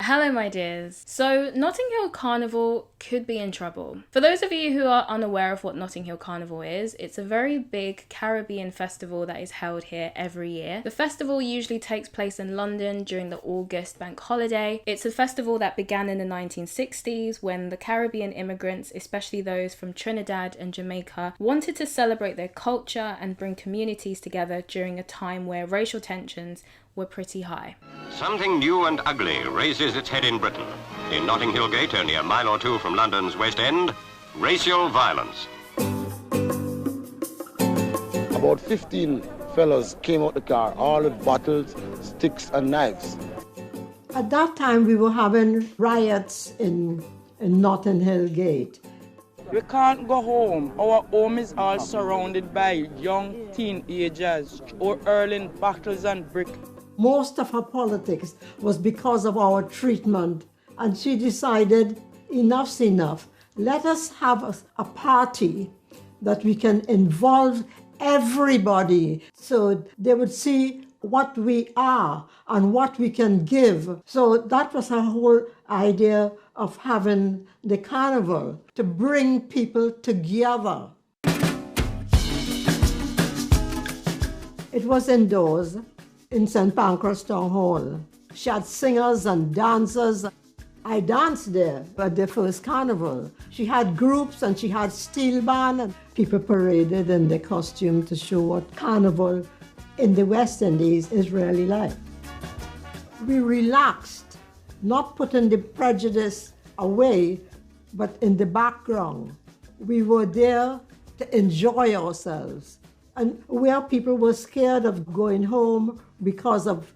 Hello my dears. So Notting Hill Carnival could be in trouble. For those of you who are unaware of what Notting Hill Carnival is, it's a very big Caribbean festival that is held here every year. The festival usually takes place in London during the August bank holiday. It's a festival that began in the 1960s when the Caribbean immigrants, especially those from Trinidad and Jamaica, wanted to celebrate their culture and bring communities together during a time where racial tensions were pretty high. Something new and ugly raises its head in Britain. In Notting Hill Gate, only a mile or two from London's West End, racial violence. About 15 fellows came out the car, all with bottles, sticks and knives. At that time, we were having riots in Notting Hill Gate. We can't go home. Our home is all surrounded by young teenagers or hurling bottles and bricks. Most of her politics was because of our treatment, and she decided enough's enough. Let us have a party that we can involve everybody so they would see what we are and what we can give. So that was her whole idea of having the carnival, to bring people together. It was indoors in St. Pancras Town Hall. She had singers and dancers. I danced there at the first carnival. She had groups and she had steel band, and people paraded in their costume to show what carnival in the West Indies is really like. We relaxed, not putting the prejudice away, but in the background. We were there to enjoy ourselves. And where people were scared of going home because of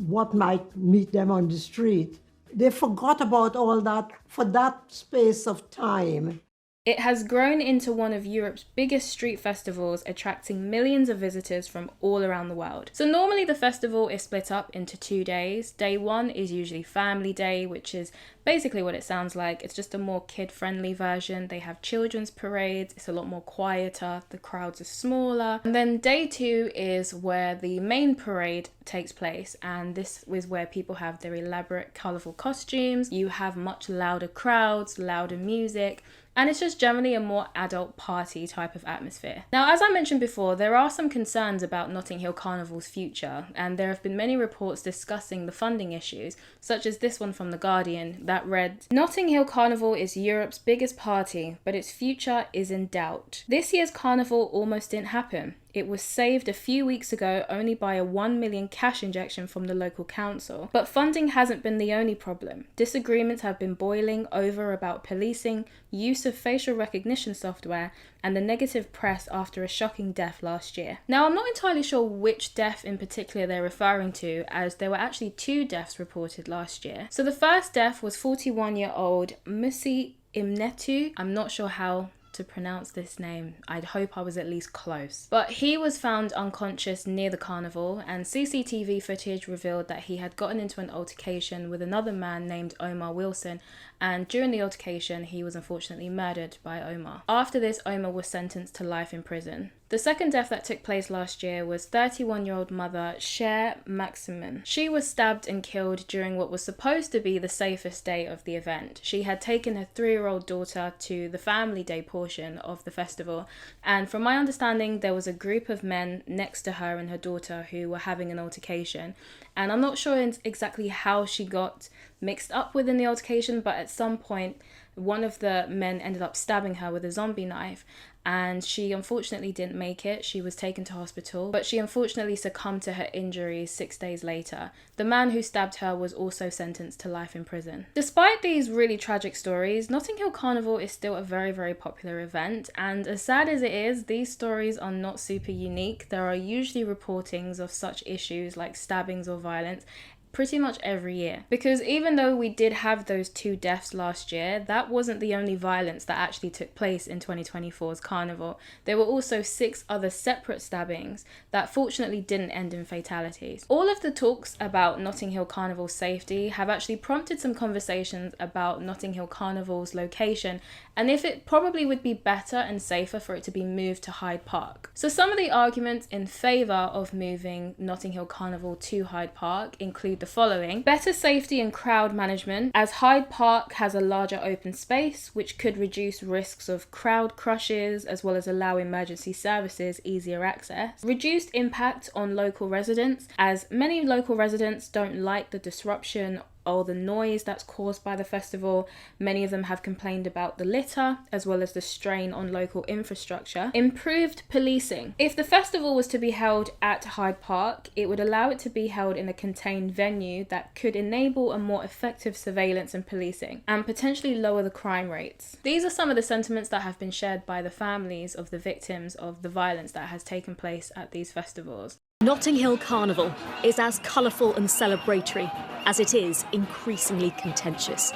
what might meet them on the street, they forgot about all that for that space of time. It has grown into one of Europe's biggest street festivals, attracting millions of visitors from all around the world. So normally the festival is split up into 2 days. Day one is usually Family Day, which is basically what it sounds like. It's just a more kid-friendly version. They have children's parades. It's a lot more quieter. The crowds are smaller. And then day two is where the main parade takes place. And this is where people have their elaborate, colourful costumes. You have much louder crowds, louder music. And it's just generally a more adult party type of atmosphere. Now, as I mentioned before, there are some concerns about Notting Hill Carnival's future, and there have been many reports discussing the funding issues, such as this one from The Guardian that read, "Notting Hill Carnival is Europe's biggest party, but its future is in doubt. This year's carnival almost didn't happen. It was saved a few weeks ago only by a 1 million cash injection from the local council. But funding hasn't been the only problem. Disagreements have been boiling over about policing, use of facial recognition software, and the negative press after a shocking death last year." Now, I'm not entirely sure which death in particular they're referring to, as there were actually 2 deaths reported last year. So the first death was 41-year-old Musi Imnetu. I'm not sure how to pronounce this name. I'd hope I was at least close. But he was found unconscious near the carnival, and CCTV footage revealed that he had gotten into an altercation with another man named Omar Wilson, and during the altercation he was unfortunately murdered by Omar. After this, Omar was sentenced to life in prison. The second death that took place last year was 31-year-old mother Cher Maximin. She was stabbed and killed during what was supposed to be the safest day of the event. She had taken her 3-year-old daughter to the Family Day portion of the festival, and from my understanding there was a group of men next to her and her daughter who were having an altercation, and I'm not sure exactly how she got mixed up within the altercation, but at some point one of the men ended up stabbing her with a zombie knife, and she unfortunately didn't make it. She was taken to hospital, but she unfortunately succumbed to her injuries 6 days later. The man who stabbed her was also sentenced to life in prison. Despite these really tragic stories, Notting Hill Carnival is still a very, very popular event, and as sad as it is, these stories are not super unique. There are usually reportings of such issues like stabbings or violence pretty much every year. Because even though we did have those 2 deaths last year, that wasn't the only violence that actually took place in 2024's carnival. There were also 6 other separate stabbings that fortunately didn't end in fatalities. All of the talks about Notting Hill Carnival's safety have actually prompted some conversations about Notting Hill Carnival's location and if it probably would be better and safer for it to be moved to Hyde Park. So some of the arguments in favour of moving Notting Hill Carnival to Hyde Park include include the following: better safety and crowd management, as Hyde Park has a larger open space, which could reduce risks of crowd crushes, as well as allow emergency services easier access. Reduced impact on local residents, as many local residents don't like the disruption or the noise that's caused by the festival. Many of them have complained about the litter, as well as the strain on local infrastructure. Improved policing. If the festival was to be held at Hyde Park, it would allow it to be held in a contained venue that could enable a more effective surveillance and policing, and potentially lower the crime rates. These are some of the sentiments that have been shared by the families of the victims of the violence that has taken place at these festivals. Notting Hill Carnival is as colourful and celebratory as it is increasingly contentious.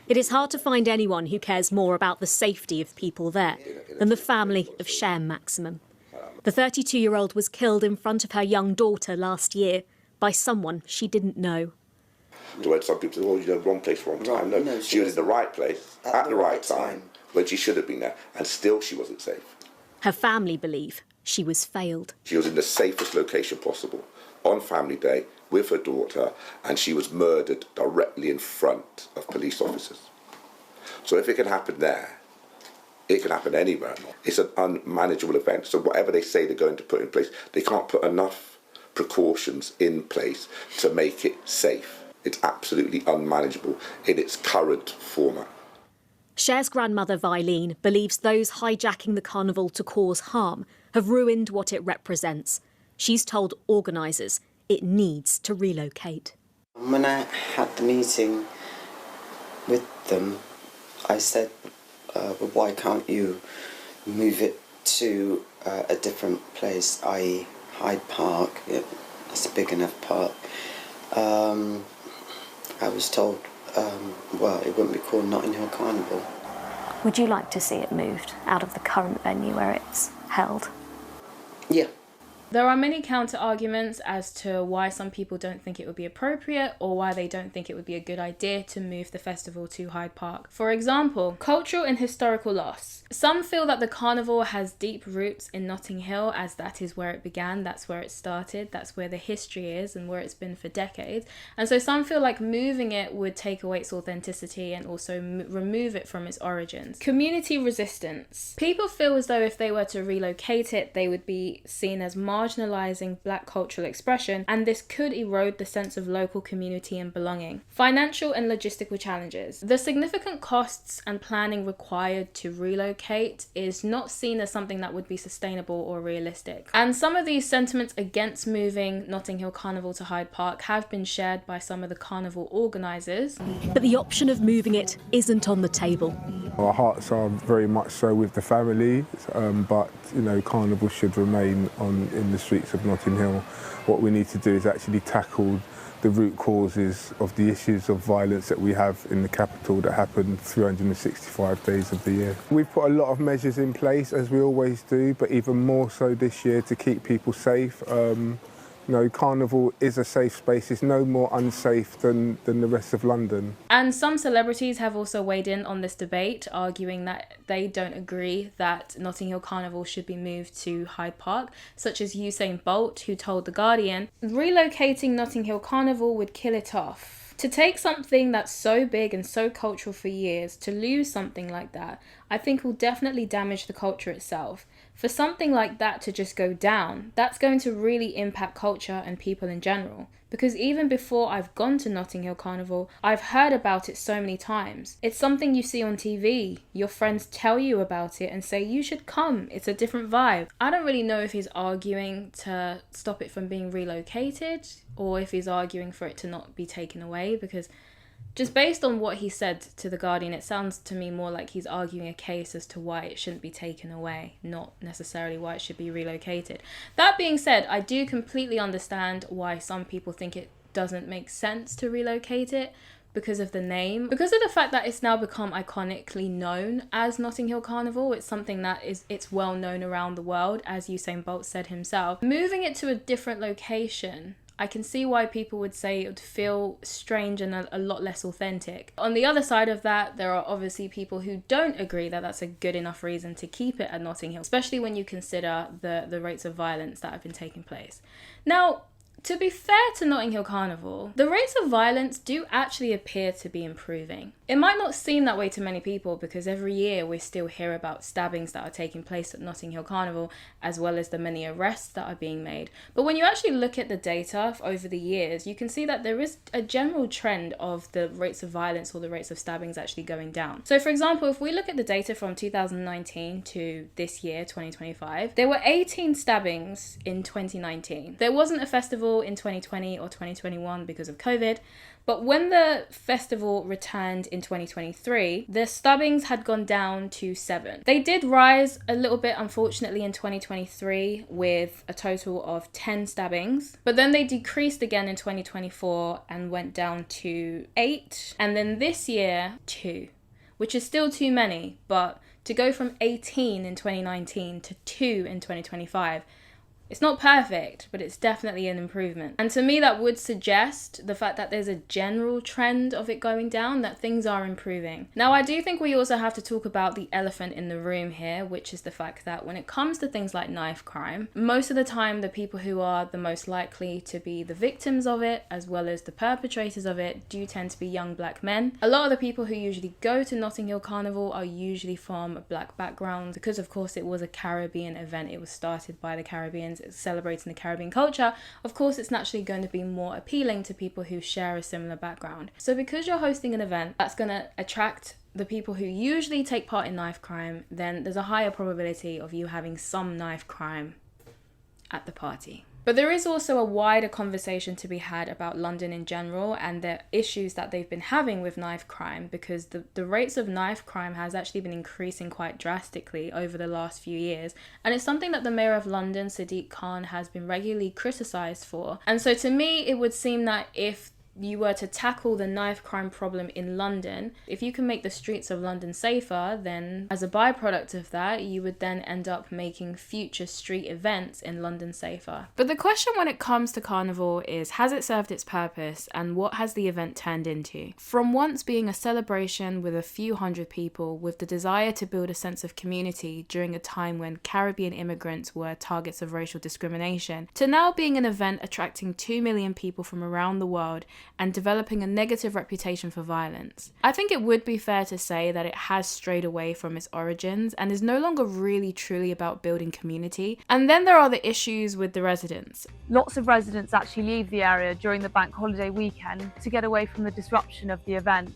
It is hard to find anyone who cares more about the safety of people there than the family of Shem Maximum. The 32-year-old was killed in front of her young daughter last year by someone she didn't know. Where some people say, "Oh, you're in the wrong place, wrong time." No, she was in the right place at the right time when she should have been there, and still she wasn't safe. Her family believe she was failed. She was in the safest location possible on family day with her daughter, and she was murdered directly in front of police officers. So if it can happen there, it can happen anywhere. It's an unmanageable event. So whatever they say they're going to put in place, they can't put enough precautions in place to make it safe. It's absolutely unmanageable in its current format. Cher's grandmother, Vilene, believes those hijacking the carnival to cause harm have ruined what it represents. She's told organisers it needs to relocate. When I had the meeting with them, I said, well, why can't you move it to a different place, i.e. Hyde Park? It's a big enough park. I was told, well, it wouldn't be called Notting Hill Carnival. Would you like to see it moved out of the current venue where it's held? Yeah. There are many counter-arguments as to why some people don't think it would be appropriate, or why they don't think it would be a good idea to move the festival to Hyde Park. For example, cultural and historical loss. Some feel that the carnival has deep roots in Notting Hill, as that is where it began, that's where it started, that's where the history is and where it's been for decades. And so some feel like moving it would take away its authenticity and also remove it from its origins. Community resistance. People feel as though if they were to relocate it, they would be seen as marginalising black cultural expression, and this could erode the sense of local community and belonging. Financial and logistical challenges. The significant costs and planning required to relocate is not seen as something that would be sustainable or realistic. And some of these sentiments against moving Notting Hill Carnival to Hyde Park have been shared by some of the carnival organisers. But the option of moving it isn't on the table. Our hearts are very much so with the family, but Carnival should remain in the streets of Notting Hill. What we need to do is actually tackle the root causes of the issues of violence that we have in the capital that happen 365 days of the year. We've put a lot of measures in place, as we always do, but even more so this year to keep people safe. Carnival is a safe space. It's no more unsafe than the rest of London. And some celebrities have also weighed in on this debate, arguing that they don't agree that Notting Hill Carnival should be moved to Hyde Park, such as Usain Bolt, who told The Guardian, relocating Notting Hill Carnival would kill it off. To take something that's so big and so cultural for years, to lose something like that, I think will definitely damage the culture itself. For something like that to just go down, that's going to really impact culture and people in general. Because even before I've gone to Notting Hill Carnival, I've heard about it so many times. It's something you see on TV. Your friends tell you about it and say, you should come, it's a different vibe. I don't really know if he's arguing to stop it from being relocated, or if he's arguing for it to not be taken away, because just based on what he said to The Guardian, it sounds to me more like he's arguing a case as to why it shouldn't be taken away, not necessarily why it should be relocated. That being said, I do completely understand why some people think it doesn't make sense to relocate it because of the name. Because of the fact that it's now become iconically known as Notting Hill Carnival, it's something that it's well known around the world, as Usain Bolt said himself. Moving it to a different location, I can see why people would say it would feel strange and a lot less authentic. On the other side of that, there are obviously people who don't agree that that's a good enough reason to keep it at Notting Hill, especially when you consider the rates of violence that have been taking place. Now, To be fair to Notting Hill Carnival, the rates of violence do actually appear to be improving. It might not seem that way to many people because every year we still hear about stabbings that are taking place at Notting Hill Carnival, as well as the many arrests that are being made. But when you actually look at the data over the years, you can see that there is a general trend of the rates of violence or the rates of stabbings actually going down. So for example, if we look at the data from 2019 to this year, 2025, there were 18 stabbings in 2019. There wasn't a festival in 2020 or 2021 because of COVID, but when the festival returned in 2023, the stabbings had gone down to 7. They did rise a little bit, unfortunately, in 2023 with a total of 10 stabbings, but then they decreased again in 2024 and went down to 8, and then this year, 2, which is still too many, but to go from 18 in 2019 to 2 in 2025, it's not perfect, but it's definitely an improvement. And to me, that would suggest the fact that there's a general trend of it going down, that things are improving. Now, I do think we also have to talk about the elephant in the room here, which is the fact that when it comes to things like knife crime, most of the time, the people who are the most likely to be the victims of it, as well as the perpetrators of it, do tend to be young black men. A lot of the people who usually go to Notting Hill Carnival are usually from a black background, because of course it was a Caribbean event. It was started by the Caribbeans. It's celebrating the Caribbean culture. Of course, it's naturally going to be more appealing to people who share a similar background. So because you're hosting an event that's going to attract the people who usually take part in knife crime, then there's a higher probability of you having some knife crime at the party. But there is also a wider conversation to be had about London in general and the issues that they've been having with knife crime, because the rates of knife crime has actually been increasing quite drastically over the last few years. And it's something that the Mayor of London, Sadiq Khan, has been regularly criticised for. And so to me, it would seem that if you were to tackle the knife crime problem in London, if you can make the streets of London safer, then as a byproduct of that, you would then end up making future street events in London safer. But the question when it comes to Carnival is, has it served its purpose, and what has the event turned into? From once being a celebration with a few hundred people with the desire to build a sense of community during a time when Caribbean immigrants were targets of racial discrimination, to now being an event attracting 2 million people from around the world and developing a negative reputation for violence. I think it would be fair to say that it has strayed away from its origins and is no longer really truly about building community. And then there are the issues with the residents. Lots of residents actually leave the area during the bank holiday weekend to get away from the disruption of the event,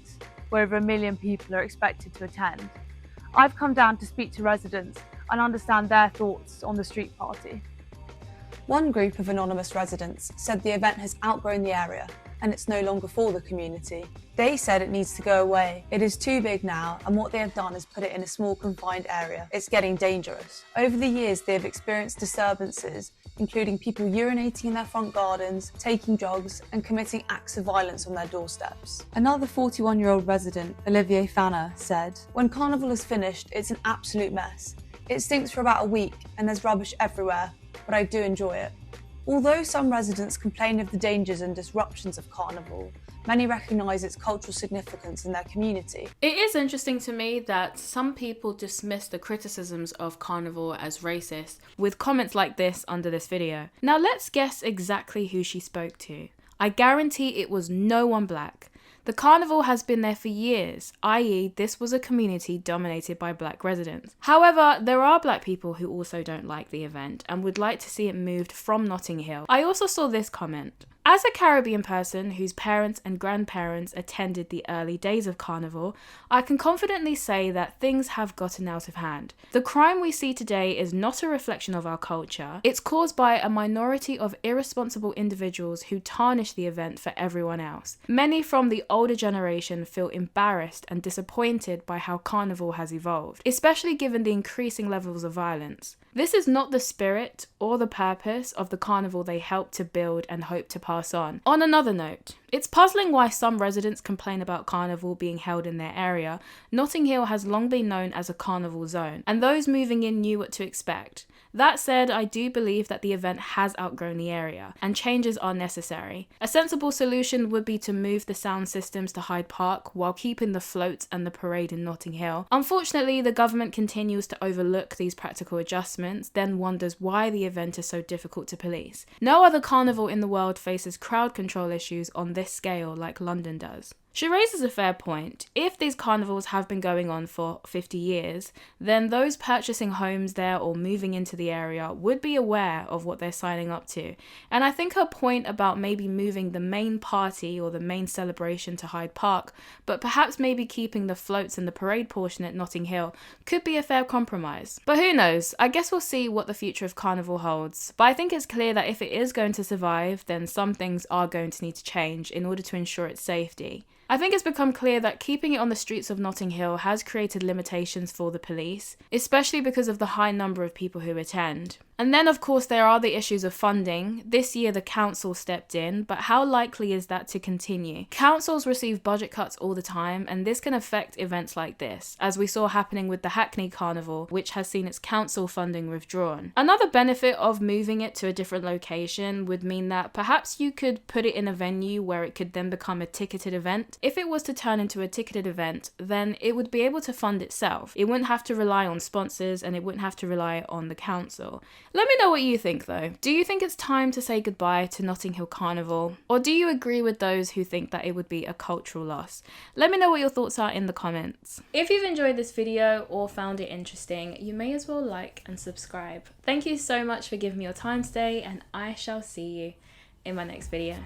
where over 1 million people are expected to attend. I've come down to speak to residents and understand their thoughts on the street party. One group of anonymous residents said the event has outgrown the area and it's no longer for the community. They said it needs to go away. It is too big now, and what they have done is put it in a small confined area. It's getting dangerous. Over the years, they have experienced disturbances, including people urinating in their front gardens, taking drugs, and committing acts of violence on their doorsteps. Another 41-year-old resident, Olivier Fanner, said, "When Carnival is finished, it's an absolute mess. It stinks for about a week, and there's rubbish everywhere, but I do enjoy it." Although some residents complain of the dangers and disruptions of Carnival, many recognise its cultural significance in their community. It is interesting to me that some people dismiss the criticisms of Carnival as racist with comments like this under this video. Now let's guess exactly who she spoke to. I guarantee it was no one black. The Carnival has been there for years, i.e. this was a community dominated by black residents. However, there are black people who also don't like the event and would like to see it moved from Notting Hill. I also saw this comment. As a Caribbean person whose parents and grandparents attended the early days of Carnival, I can confidently say that things have gotten out of hand. The crime we see today is not a reflection of our culture. It's caused by a minority of irresponsible individuals who tarnish the event for everyone else. Many from the older generation feel embarrassed and disappointed by how Carnival has evolved, especially given the increasing levels of violence. This is not the spirit or the purpose of the Carnival they help to build and hope to pass on. On another note, it's puzzling why some residents complain about Carnival being held in their area. Notting Hill has long been known as a Carnival zone, and those moving in knew what to expect. That said, I do believe that the event has outgrown the area and changes are necessary. A sensible solution would be to move the sound systems to Hyde Park while keeping the floats and the parade in Notting Hill. Unfortunately, the government continues to overlook these practical adjustments, then wonders why the event is so difficult to police. No other carnival in the world faces crowd control issues on this scale like London does. She raises a fair point. If these carnivals have been going on for 50 years, then those purchasing homes there or moving into the area would be aware of what they're signing up to. And I think her point about maybe moving the main party or the main celebration to Hyde Park, but perhaps maybe keeping the floats and the parade portion at Notting Hill could be a fair compromise. But who knows? I guess we'll see what the future of Carnival holds. But I think it's clear that if it is going to survive, then some things are going to need to change in order to ensure its safety. I think it's become clear that keeping it on the streets of Notting Hill has created limitations for the police, especially because of the high number of people who attend. And then of course there are the issues of funding. This year the council stepped in, but how likely is that to continue? Councils receive budget cuts all the time, and this can affect events like this, as we saw happening with the Hackney Carnival, which has seen its council funding withdrawn. Another benefit of moving it to a different location would mean that perhaps you could put it in a venue where it could then become a ticketed event. If it was to turn into a ticketed event, then it would be able to fund itself. It wouldn't have to rely on sponsors and it wouldn't have to rely on the council. Let me know what you think though. Do you think it's time to say goodbye to Notting Hill Carnival? Or do you agree with those who think that it would be a cultural loss? Let me know what your thoughts are in the comments. If you've enjoyed this video or found it interesting, you may as well like and subscribe. Thank you so much for giving me your time today, and I shall see you in my next video.